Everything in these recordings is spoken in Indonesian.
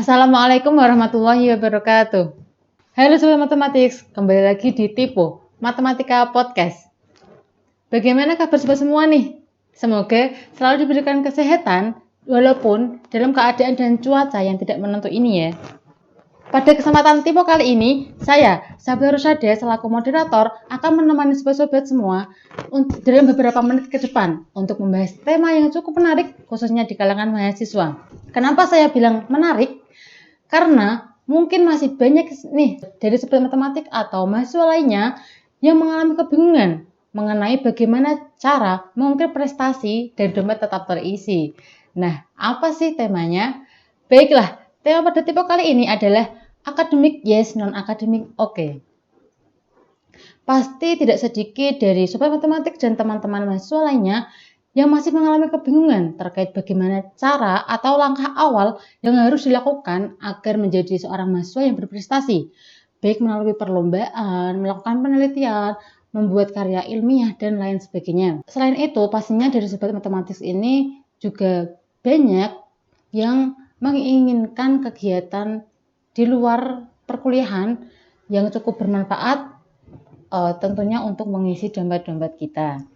Assalamualaikum warahmatullahi wabarakatuh. Halo Sobat Matematik, kembali lagi di Tipo Matematika Podcast. Bagaimana kabar sobat semua nih? Semoga selalu diberikan kesehatan walaupun dalam keadaan dan cuaca yang tidak menentu ini ya. Pada kesempatan Tipo kali ini, saya, Sabda Rusada, selaku moderator akan menemani sobat-sobat semua dalam beberapa menit ke depan untuk membahas tema yang cukup menarik khususnya di kalangan mahasiswa. Kenapa saya bilang menarik? Karena mungkin masih banyak nih dari sobat matematik atau mahasiswa lainnya yang mengalami kebingungan mengenai bagaimana cara mengukir prestasi dan dompet tetap terisi. Nah, apa sih temanya? Baiklah, tema pada tipe kali ini adalah akademik yes, non-akademik oke. Pasti tidak sedikit dari sobat matematik dan teman-teman mahasiswa lainnya yang masih mengalami kebingungan terkait bagaimana cara atau langkah awal yang harus dilakukan agar menjadi seorang mahasiswa yang berprestasi, baik melalui perlombaan, melakukan penelitian, membuat karya ilmiah, dan lain sebagainya. Selain itu, pastinya dari sobat matematik ini juga banyak yang menginginkan kegiatan di luar perkuliahan yang cukup bermanfaat tentunya untuk mengisi dompet-dompet kita.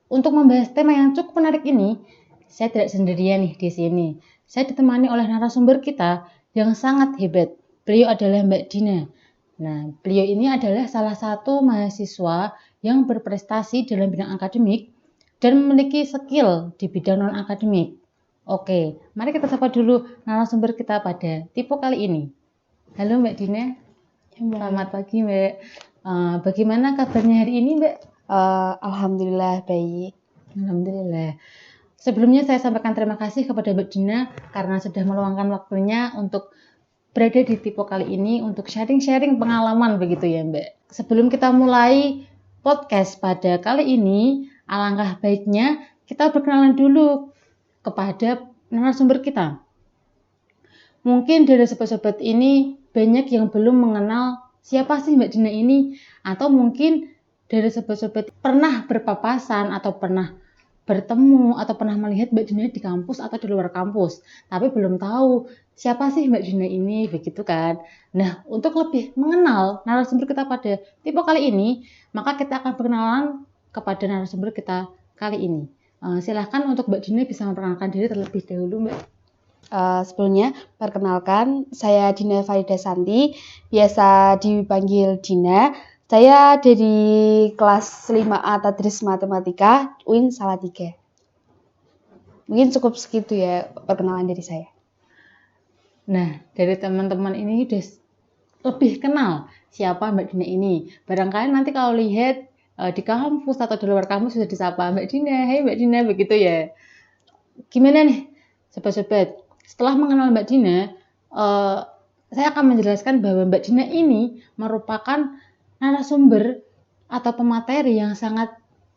Untuk membahas tema yang cukup menarik ini, saya tidak sendirian nih di sini. Saya ditemani oleh narasumber kita yang sangat hebat. Beliau adalah Mbak Dina. Nah, beliau ini adalah salah satu mahasiswa yang berprestasi dalam bidang akademik dan memiliki skill di bidang non-akademik. Oke, mari kita sapa dulu narasumber kita pada tipe kali ini. Halo Mbak Dina. Selamat pagi Mbak. Bagaimana kabarnya hari ini Mbak? Alhamdulillah baik. Alhamdulillah. Sebelumnya saya sampaikan terima kasih kepada Mbak Dina karena sudah meluangkan waktunya untuk berada di tipe kali ini untuk sharing-sharing pengalaman begitu ya Mbak. Sebelum kita mulai podcast pada kali ini, alangkah baiknya kita berkenalan dulu kepada narasumber kita. Mungkin dari sobat-sobat ini banyak yang belum mengenal siapa sih Mbak Dina ini, atau mungkin dari sobat-sobat pernah berpapasan atau pernah bertemu atau pernah melihat Mbak Dina di kampus atau di luar kampus, tapi belum tahu siapa sih Mbak Dina ini, begitu kan? Nah, untuk lebih mengenal narasumber kita pada tipe kali ini, maka kita akan perkenalan kepada narasumber kita kali ini. Silahkan untuk Mbak Dina bisa memperkenalkan diri terlebih dahulu, Mbak. Sebelumnya, perkenalkan, saya Dina Farida Santi, biasa dipanggil Dina. Saya dari kelas 5A Tadris Matematika, UIN Salatiga. Mungkin cukup segitu ya perkenalan dari saya. Nah, dari teman-teman ini udah lebih kenal siapa Mbak Dina ini. Barangkali nanti kalau lihat di kampus atau di luar kampus sudah disapa Mbak Dina, hey Mbak Dina, begitu ya. Gimana nih, sobat-sobat? Setelah mengenal Mbak Dina, saya akan menjelaskan bahwa Mbak Dina ini merupakan narasumber atau pemateri yang sangat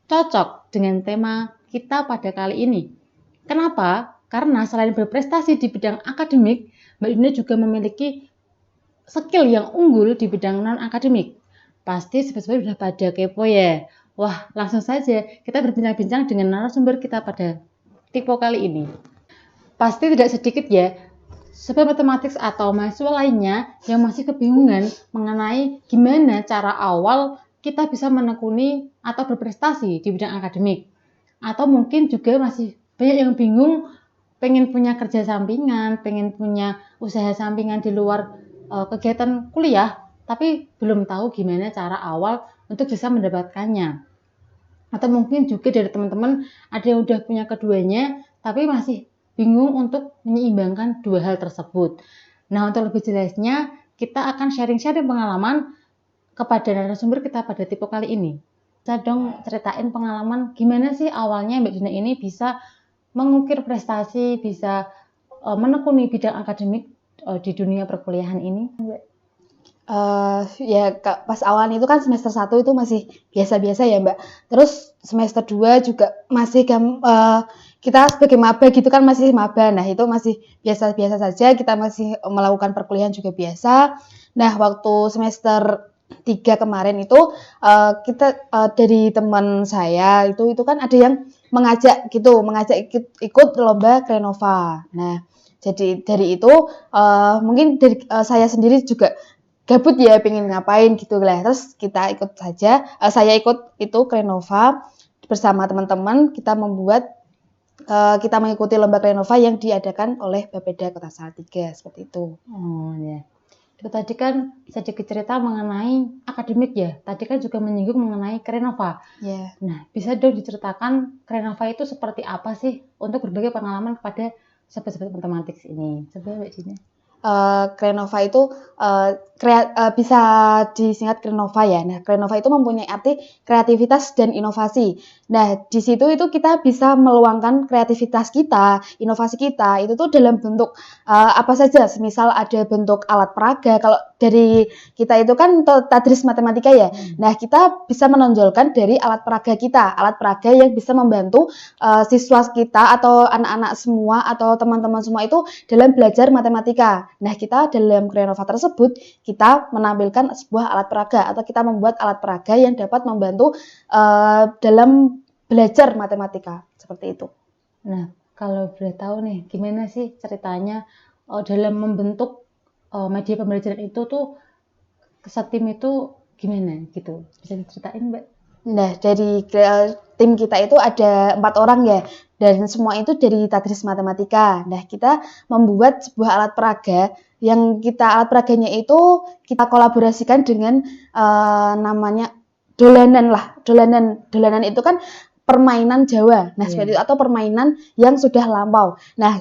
cocok dengan tema kita pada kali ini. Kenapa? Karena selain berprestasi di bidang akademik, Mbak Dina juga memiliki skill yang unggul di bidang non-akademik. Pasti sobat-sobat sudah pada kepo ya. Wah, langsung saja kita berbincang-bincang dengan narasumber kita pada tipe kali ini. Pasti tidak sedikit ya sobat matematik atau mahasiswa lainnya yang masih kebingungan mengenai gimana cara awal kita bisa menekuni atau berprestasi di bidang akademik. Atau mungkin juga masih banyak yang bingung pengen punya kerja sampingan, pengen punya usaha sampingan di luar kegiatan kuliah, tapi belum tahu gimana cara awal untuk bisa mendapatkannya. Atau mungkin juga dari teman-teman ada yang udah punya keduanya, tapi masih bingung untuk menyeimbangkan dua hal tersebut. Nah, untuk lebih jelasnya, kita akan sharing-sharing pengalaman kepada narasumber kita pada tipe kali ini. Bisa dong ceritain pengalaman gimana sih awalnya Mbak Dina ini bisa mengukir prestasi, bisa menekuni bidang akademik di dunia perkuliahan ini, Mbak? Pas awalnya itu kan semester 1 itu masih biasa-biasa ya Mbak. Terus semester 2 juga masih kita sebagai maba gitu kan masih maba. Nah itu masih biasa-biasa saja, kita masih melakukan perkuliahan juga biasa. Nah waktu semester 3 kemarin itu kita dari teman saya itu kan ada yang mengajak ikut lomba Krenova. Nah, jadi dari itu mungkin dari saya sendiri juga gabut ya pengen ngapain gitu lah. Terus kita ikut saja, saya ikut itu Krenova bersama teman-teman, kita mengikuti lomba Krenova yang diadakan oleh Bapeda Kota Salatiga seperti itu. Oh ya. Itu tadi kan sedikit cerita mengenai akademik ya. Tadi kan juga menyinggung mengenai Krenova. Ya. Nah, bisa dong diceritakan Krenova itu seperti apa sih untuk berbagi pengalaman kepada sobat-sobat matematik ini. Coba Mbak Dina. Krenova itu bisa disingkat Krenova ya. Nah, Krenova itu mempunyai arti kreativitas dan inovasi. Nah, di situ itu kita bisa meluangkan kreativitas kita, inovasi kita itu tuh dalam bentuk apa saja. Semisal ada bentuk alat peraga. Kalau dari kita itu kan tadris matematika ya. Nah, kita bisa menonjolkan dari alat peraga kita, alat peraga yang bisa membantu siswa kita atau anak-anak semua atau teman-teman semua itu dalam belajar matematika. Nah, kita dalam Krenova tersebut, kita menampilkan sebuah alat peraga atau kita membuat alat peraga yang dapat membantu dalam belajar matematika, seperti itu. Nah, kalau boleh tahu nih, gimana sih ceritanya dalam membentuk media pembelajaran itu tuh setim itu gimana gitu? Bisa diceritain Mbak? Nah, dari tim kita itu ada 4 orang ya, dan semua itu dari tadris matematika. Nah, kita membuat sebuah alat peraga yang alat peraganya itu kita kolaborasikan dengan namanya dolanan lah. Dolanan itu kan permainan Jawa. Nah, seperti itu, atau permainan yang sudah lampau. Nah,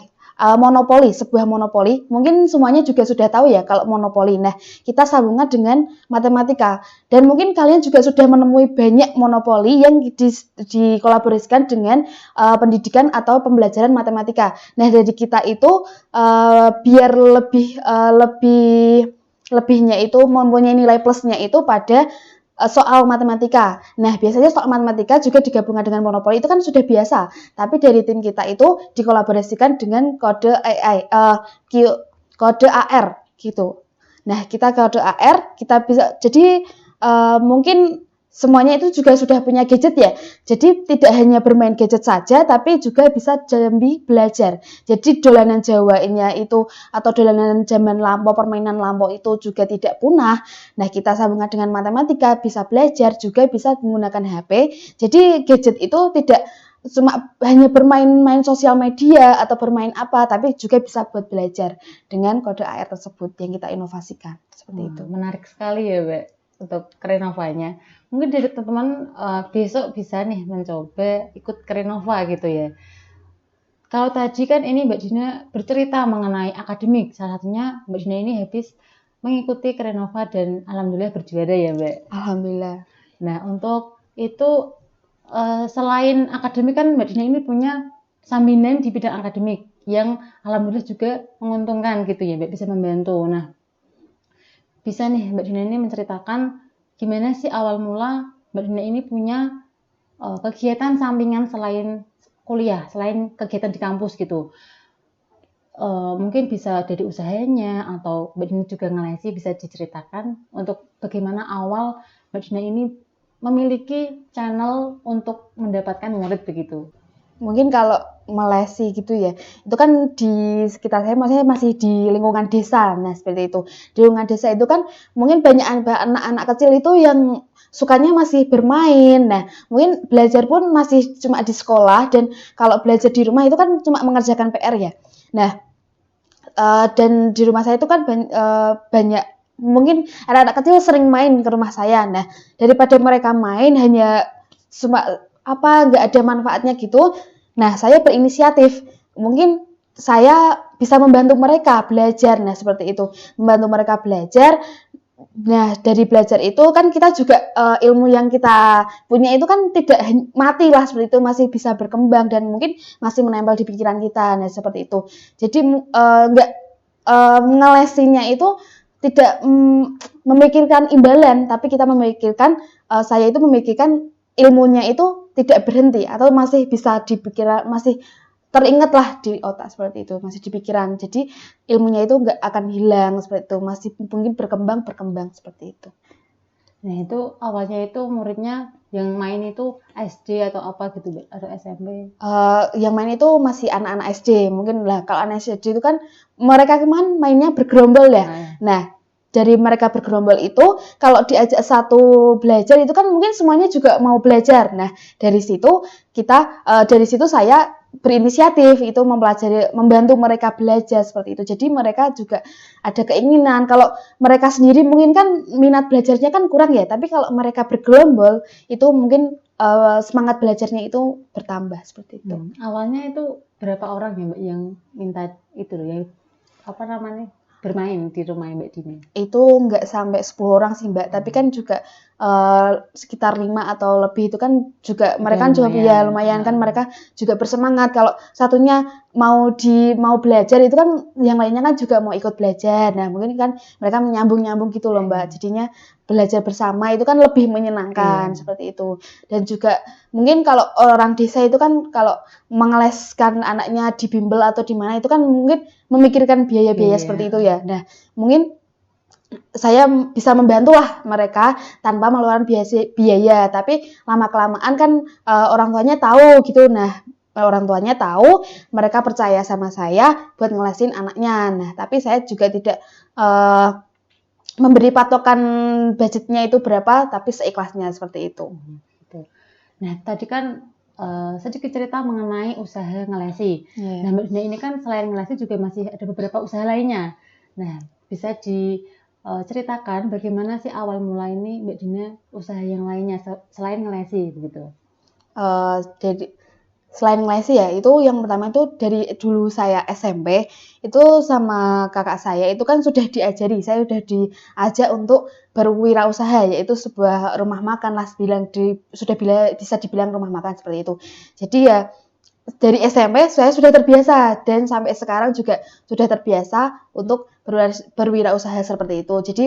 monopoli, sebuah monopoli, mungkin semuanya juga sudah tahu ya kalau monopoli. Nah, kita sambungkan dengan matematika. Dan mungkin kalian juga sudah menemui banyak monopoli yang dikolaborasikan dengan pendidikan atau pembelajaran matematika. Nah, dari kita itu biar lebihnya itu mempunyai nilai plusnya itu pada soal matematika. Nah, biasanya soal matematika juga digabungkan dengan monopoli, itu kan sudah biasa. Tapi dari tim kita itu dikolaborasikan dengan kode AI, kode AR gitu. Nah, kita kode AR, kita bisa, jadi mungkin semuanya itu juga sudah punya gadget ya. Jadi tidak hanya bermain gadget saja, tapi juga bisa sambil belajar. Jadi dolanan Jawanya itu atau dolanan zaman lampau, permainan lampau itu juga tidak punah. Nah, kita sambungkan dengan matematika, bisa belajar, juga bisa menggunakan HP. Jadi gadget itu tidak cuma hanya bermain-main sosial media atau bermain apa, tapi juga bisa buat belajar dengan kode AR tersebut yang kita inovasikan. Seperti itu. Menarik sekali ya Mbak untuk Krenovanya. Mungkin dari teman-teman besok bisa nih mencoba ikut Krenova gitu ya. Kalau tadi kan ini Mbak Dina bercerita mengenai akademik, salah satunya Mbak Dina ini habis mengikuti Krenova dan alhamdulillah berjuara ya Mbak. Alhamdulillah. Nah, untuk itu selain akademik kan Mbak Dina ini punya sambilan di bidang akademik yang alhamdulillah juga menguntungkan gitu ya Mbak, bisa membantu. Nah, bisa nih Mbak Dina ini menceritakan gimana sih awal mula Mbak Dina ini punya kegiatan sampingan selain kuliah, selain kegiatan di kampus gitu. Mungkin bisa dari usahanya atau Mbak Dina juga ngelesi, bisa diceritakan untuk bagaimana awal Mbak Dina ini memiliki channel untuk mendapatkan murid begitu. Mungkin kalau melesi gitu ya, itu kan di sekitar saya, maksudnya masih di lingkungan desa. Nah, seperti itu. Di lingkungan desa itu kan mungkin banyak anak-anak kecil itu yang sukanya masih bermain. Nah, mungkin belajar pun masih cuma di sekolah, dan kalau belajar di rumah itu kan cuma mengerjakan PR ya. Nah, dan di rumah saya itu kan banyak, mungkin anak-anak kecil sering main ke rumah saya. Nah, daripada mereka main hanya cuma nggak ada manfaatnya gitu. Nah, saya berinisiatif, mungkin saya bisa membantu mereka belajar. Nah, seperti itu, membantu mereka belajar. Nah, dari belajar itu kan kita juga ilmu yang kita punya itu kan tidak mati lah, seperti itu, masih bisa berkembang dan mungkin masih menempel di pikiran kita. Nah, seperti itu. Jadi nggak ngelesinya itu tidak memikirkan imbalan, tapi kita memikirkan, saya itu memikirkan ilmunya itu tidak berhenti atau masih bisa dipikiran, masih teringat lah di otak, seperti itu, masih di pikiran. Jadi ilmunya itu nggak akan hilang, seperti itu, masih mungkin berkembang seperti itu. Nah itu awalnya itu muridnya yang main itu SD atau apa gitu Mbak? Atau SMP? Yang main itu masih anak-anak SD mungkin lah. Kalau anak SD itu kan mereka kemana mainnya bergerombol ya. Nah, Nah, dari mereka bergerombol itu kalau diajak satu belajar itu kan mungkin semuanya juga mau belajar. Nah, dari situ dari situ saya berinisiatif itu mempelajari, membantu mereka belajar seperti itu. Jadi mereka juga ada keinginan. Kalau mereka sendiri mungkin kan minat belajarnya kan kurang ya. Tapi kalau mereka bergerombol itu mungkin semangat belajarnya itu bertambah seperti itu. awalnya itu berapa orang ya Mbak yang minta itu loh, yang apa namanya bermain di rumah Mbak Dini? Itu nggak sampai 10 orang sih Mbak, tapi kan juga sekitar 5 atau lebih itu kan juga Udah mereka kan juga ya lumayan. lumayan kan mereka juga bersemangat kalau satunya mau belajar itu kan yang lainnya kan juga mau ikut belajar. Nah, mungkin kan mereka menyambung-nyambung gitu loh Mbak. Jadinya belajar bersama itu kan lebih menyenangkan Iya. seperti itu. Dan juga mungkin kalau orang desa itu kan kalau mengeleskan anaknya di bimbel atau di mana itu kan mungkin memikirkan biaya-biaya Iya. seperti itu ya. Nah, mungkin saya bisa membantu lah mereka tanpa mengeluarkan biaya, tapi lama-kelamaan kan orang tuanya tahu gitu. Nah, orang tuanya tahu, mereka percaya sama saya buat ngelesin anaknya. Nah, tapi saya juga tidak memberi patokan budgetnya itu berapa, tapi seikhlasnya seperti itu. Gitu. Nah, tadi kan sedikit cerita mengenai usaha ngelesi. Nah, Mbak Dina ini kan selain ngelesi juga masih ada beberapa usaha lainnya. Nah, bisa diceritakan bagaimana sih awal mula ini Mbak Dina usaha yang lainnya selain ngelesi begitu? Jadi selain ngelesi ya, itu yang pertama itu dari dulu saya SMP, itu sama kakak saya itu kan sudah diajari, saya sudah diajak untuk berwirausaha, yaitu sebuah rumah makan lah, bisa dibilang rumah makan seperti itu. Jadi ya dari SMP saya sudah terbiasa dan sampai sekarang juga sudah terbiasa untuk berwirausaha seperti itu. Jadi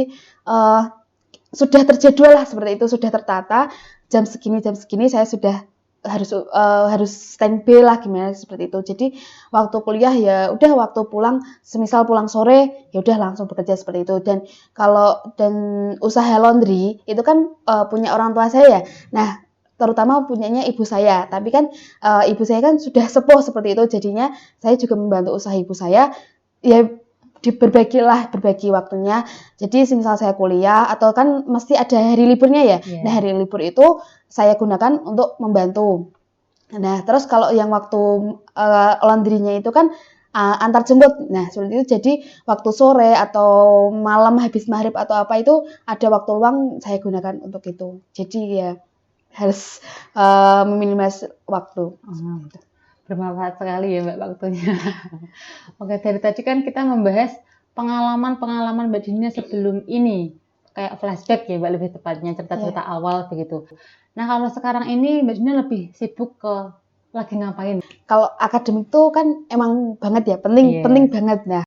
sudah terjadwal lah seperti itu, sudah tertata jam segini saya sudah harus standby lah gimana seperti itu. Jadi waktu kuliah ya udah, waktu pulang semisal pulang sore ya udah langsung bekerja seperti itu. Dan usaha laundry itu kan punya orang tua saya. Nah, terutama punyanya ibu saya. Tapi kan ibu saya kan sudah sepuh seperti itu, jadinya saya juga membantu usaha ibu saya. Ya berbagi waktunya. Jadi semisal saya kuliah atau kan mesti ada hari liburnya ya. Yeah. Nah, hari libur itu saya gunakan untuk membantu. Nah, terus kalau yang waktu laundry-nya itu kan antar jemput. Nah, seperti itu. Jadi waktu sore atau malam habis maghrib atau apa itu ada waktu luang saya gunakan untuk itu. Jadi ya harus meminimalisir waktu. Gitu. Bermanfaat sekali ya Mbak waktunya. Oke, dari tadi kan kita membahas pengalaman-pengalaman Mbak Dina sebelum ini. Kayak flashback ya Mbak, lebih tepatnya cerita-cerita awal begitu. Nah, kalau sekarang ini Mbak Dina lebih sibuk ke lagi ngapain? Kalau akademik itu kan emang banget ya, penting banget. Nah,